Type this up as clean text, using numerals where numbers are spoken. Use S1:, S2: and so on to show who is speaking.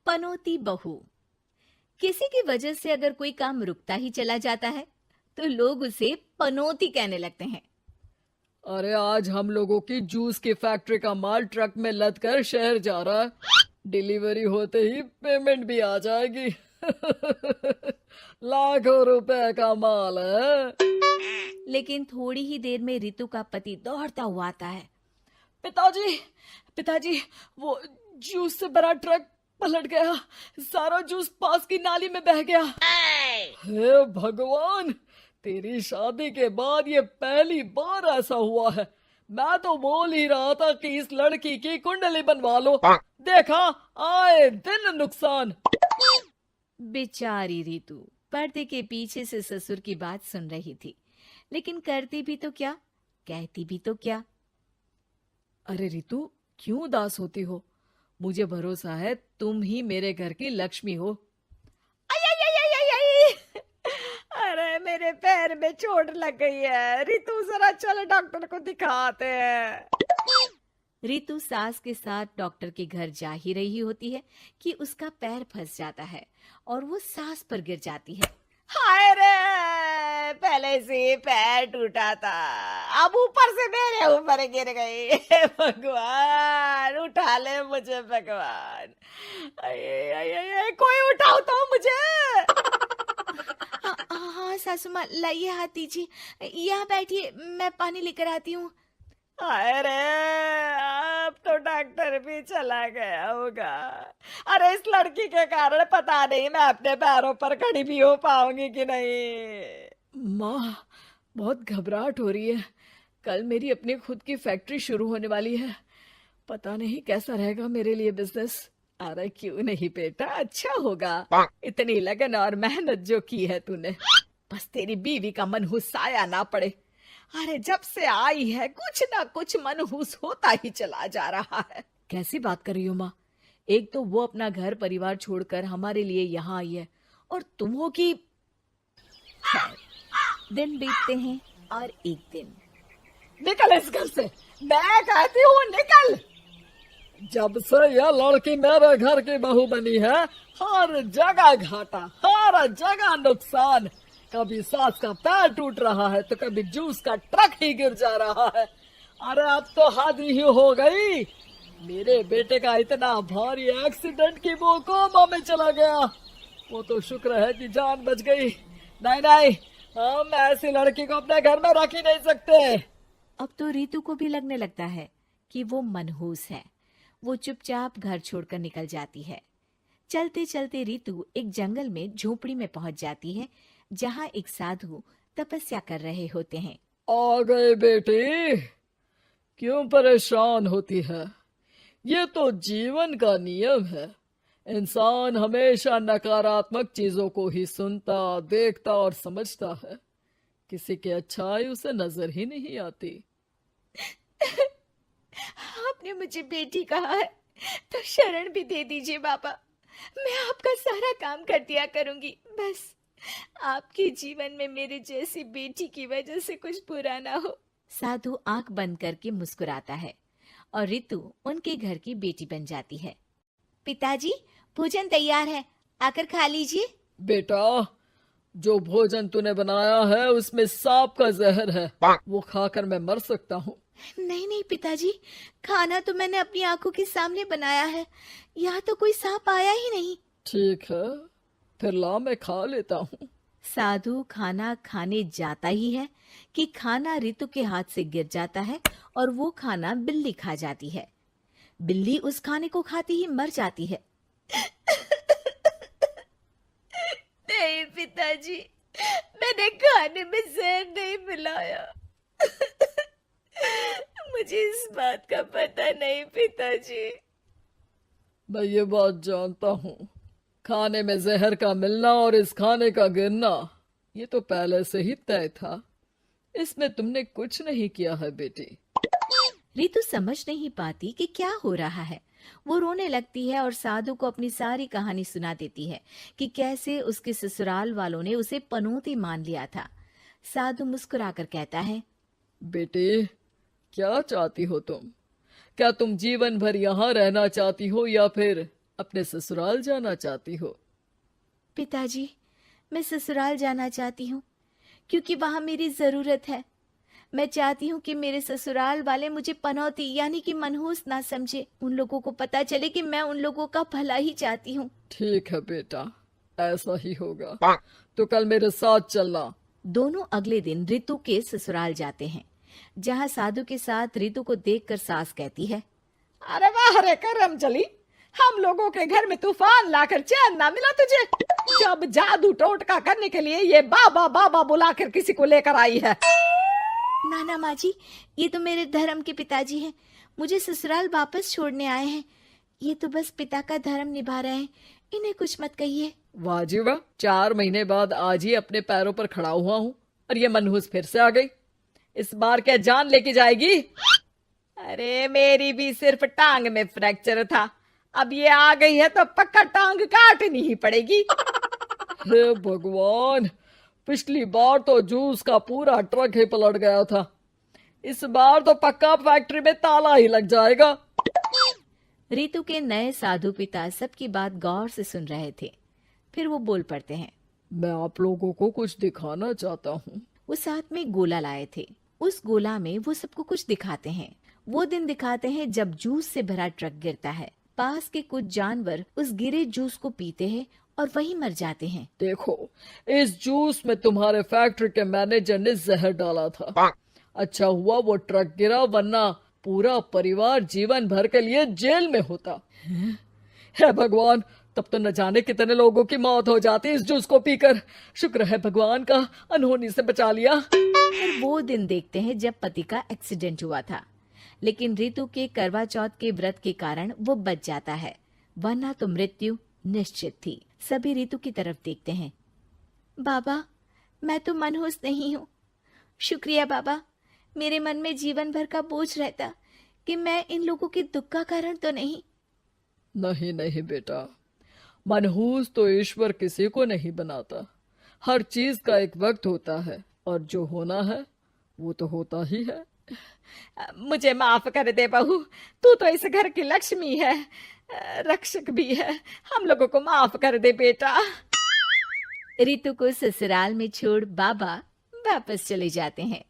S1: पनौती बहू। किसी की वजह से अगर कोई काम रुकता ही चला जाता है तो लोग उसे पनौती कहने लगते हैं।
S2: अरे आज हम लोगों की जूस की फैक्ट्री का माल ट्रक में लद कर शहर जा रहा है। डिलीवरी होते ही पेमेंट भी आ जाएगी। लाखों रुपए का माल है।
S1: लेकिन थोड़ी ही देर में रितु का पति दौड़ता हुआ आता है।
S2: पिताजी, पिताजी, वो जूस से भरा ट्रक पलट गया। सारा जूस पास की नाली में बह गया। हे भगवान, तेरी शादी के बाद ये पहली बार ऐसा हुआ है। मैं तो बोल ही रहा था कि इस लड़की की कुंडली बनवा लो। देखा, आए दिन नुकसान।
S1: बेचारी रितु पर्दे के पीछे से ससुर की बात सुन रही थी, लेकिन करती भी तो क्या, कहती भी तो क्या।
S2: अरे रितु, क्यों उदास होती हो? मुझे भरोसा है तुम ही मेरे घर की लक्ष्मी हो।
S1: आई आई आई आई आई आई! अरे मेरे पैर में चोट लग गई है रितु, जरा चल डॉक्टर को दिखाते हैं। रितु सास के साथ डॉक्टर के घर जा ही रही होती है कि उसका पैर फंस जाता है और वो सास पर गिर जाती है। हाय रे, पहले से पैर टूटा था, अब ऊपर से मेरे ऊपर गिर गई। हे भगवान, उठा ले मुझे भगवान। आये, आये, आये, कोई उठाओ तो मुझे। हाँ सासू माँ, लाइए हाथ दीजिए, यहाँ बैठिए, मैं पानी लेकर आती हूँ। अरे अब तो डॉक्टर भी चला गया होगा। अरे इस लड़की के कारण पता नहीं मैं अपने पैरों पर खड़ी भी हो पाऊंगी कि नहीं।
S2: माँ, बहुत घबराहट हो रही है। कल मेरी अपनी खुद की फैक्ट्री शुरू होने वाली है। पता नहीं कैसा रहेगा मेरे लिए बिजनेस। अरे क्यों नहीं बेटा, अच्छा होगा। इतनी लगन और मेहनत जो की है तूने, बस तेरी बीवी का मनहूस साया ना पड़े। अरे जब से आई है कुछ ना कुछ मनहूस होता ही चला जा रहा है। कैसी बात कर रही हो माँ? एक तो वो अपना घर परिवार छोड़कर हमारे लिए यहाँ आई है, और तुम हो कि।
S1: दिन बीतते हैं और एक दिन।
S2: निकल इस घर से, मैं कहती हूँ निकल। जब से यह लड़की मेरे घर की बहू बनी है, हर जगह घाटा, हर जगह नुकसान। कभी सास का पैर टूट रहा है तो कभी जूस का ट्रक ही गिर जा रहा है। अरे अब तो हद ही हो गई। मेरे बेटे का इतना भारी एक्सीडेंट कि वो कोमा में चला गया। वो तो शुक्र है कि जान बच गई। नहीं नहीं, हम ऐसी लड़की को अपने घर में रख ही नहीं सकते।
S1: अब तो रितु को भी लगने लगता है कि वो मनहूस है। वो चुपचाप घर छोड़कर निकल जाती है। चलते चलते रितु एक जंगल में झोपड़ी में पहुंच जाती है, जहां एक साधु तपस्या कर रहे होते हैं।
S2: आ गए बेटी, क्यों परेशान होती है? ये तो जीवन का नियम है। इंसान हमेशा नकारात्मक चीजों को ही सुनता, देखता और समझता है। किसी की अच्छाई उसे नजर ही नहीं आती।
S1: आपने मुझे बेटी कहा है तो शरण भी दे दीजिए बाबा। मैं आपका सारा काम कर दिया करूंगी, बस आपके जीवन में मेरे जैसी बेटी की वजह से कुछ बुरा ना हो। साधु आंख बंद करके मुस्कुराता है और रितु उनके घर की बेटी बन जाती है। पिताजी, भोजन तैयार है, आकर खा लीजिए।
S2: बेटा, जो भोजन तूने बनाया है उसमें सांप का जहर है, वो खाकर मैं मर सकता हूँ।
S1: नहीं नहीं पिताजी, खाना तो मैंने अपनी आंखों के सामने बनाया है, यहाँ तो कोई सांप आया ही नहीं।
S2: ठीक है, फिर ला मैं खा लेता हूँ।
S1: साधु खाना खाने जाता ही है कि खाना रितु के हाथ से गिर जाता है और वो खाना बिल्ली खा जाती है। बिल्ली उस खाने को खाती ही मर जाती है। नहीं पिताजी, मैंने खाने में जहर नहीं मिलाया। मुझे इस बात का पता नहीं पिताजी।
S2: मैं ये बात जानता हूँ। खाने में जहर का मिलना और इस खाने का गिरना, ये तो पहले से ही तय था। इसमें तुमने कुछ नहीं किया है बेटी।
S1: रितु समझ नहीं पाती कि क्या हो रहा है। वो रोने लगती है और साधु को अपनी सारी कहानी सुना देती है कि कैसे उसके ससुराल वालों ने उसे पनौती मान लिया था। साधु मुस्कुराकर कहता है,
S2: बेटी, क्या चाहती हो तुम? क्या तुम जीवन भर यहाँ रहना चाहती हो या फिर अपने ससुराल जाना चाहती हो?
S1: पिताजी, मैं ससुराल जाना चाहती हूँ क्योंकि वहां मेरी जरूरत है। मैं चाहती हूँ कि मेरे ससुराल वाले मुझे पनौती यानी कि मनहूस ना समझे। उन लोगों को पता चले कि मैं उन लोगों का भला ही चाहती हूँ।
S2: ठीक है बेटा, ऐसा ही होगा। तो कल मेरे साथ चलना।
S1: दोनों अगले दिन रितु के ससुराल जाते हैं, जहाँ साधु के साथ रितु को देखकर सास कहती है,
S2: अरे वाह रे करम चली, हम लोगों के घर में तूफान लाकर चैन ना मिला तुझे। जब जादू टोटका करने के लिए ये बाबा बाबा बुलाकर किसी को लेकर आई है।
S1: नाना माँ जी, ये तो मेरे धर्म के पिताजी हैं। मुझे ससुराल वापस छोड़ने आए हैं। ये तो बस पिता का धर्म निभा रहे हैं। इन्हें कुछ मत कहिए।
S2: वाह जी वाह, 4 महीने बाद आज ही अपने पैरों पर खड़ा हुआ हूँ और ये मनहूस फिर से आ गई। इस बार क्या जान लेके जाएगी? अरे मेरी भी सिर्फ टांग में फ्रैक्चर था, अब ये आ गई है तो पक्का टांग काटनी ही पड़ेगी। हे भगवान, पिछली बार तो जूस का पूरा ट्रक ही पलट गया था, इस बार तो पक्का फैक्ट्री में ताला ही लग जाएगा।
S1: रितु के नए साधु पिता सबकी बात गौर से सुन रहे थे। फिर वो बोल पड़ते हैं,
S2: मैं आप लोगों को कुछ दिखाना चाहता हूँ।
S1: वो साथ में गोला लाए थे। उस गोला में वो सबको कुछ दिखाते हैं। वो दिन दिखाते हैं जब जूस से भरा ट्रक गिरता है। पास के कुछ जानवर उस गिरे जूस को पीते हैं और वहीं मर जाते हैं।
S2: देखो, इस जूस में तुम्हारे फैक्ट्री के मैनेजर ने जहर डाला था। अच्छा हुआ वो ट्रक गिरा, वरना पूरा परिवार जीवन भर के लिए जेल में होता। हे भगवान, तब तो न जाने कितने लोगों की मौत हो जाती इस जूस को पीकर। शुक्र है भगवान का, अनहोनी से बचा लिया।
S1: फिर वो दिन देखते हैं जब पति का एक्सीडेंट हुआ था, लेकिन रितु के करवा चौथ के व्रत के कारण वो बच जाता है, वरना तो मृत्यु निश्चित थी। सभी रितु की तरफ देखते हैं। बाबा, मैं तो मनहूस नहीं हूँ। शुक्रिया बाबा, मेरे मन में जीवन भर का बोझ रहता कि मैं इन लोगों के दुख का कारण तो नहीं।
S2: नहीं नहीं बेटा, मनहूस तो ईश्वर किसी को नहीं बनाता। हर चीज का एक वक्त होता है और जो होना है वो तो होता ही है। मुझे माफ कर दे बहू, तू तो इस घर की लक्ष्मी है, रक्षक भी है। हम लोगों को माफ कर दे बेटा।
S1: रितु को ससुराल में छोड़ बाबा वापस चले जाते हैं।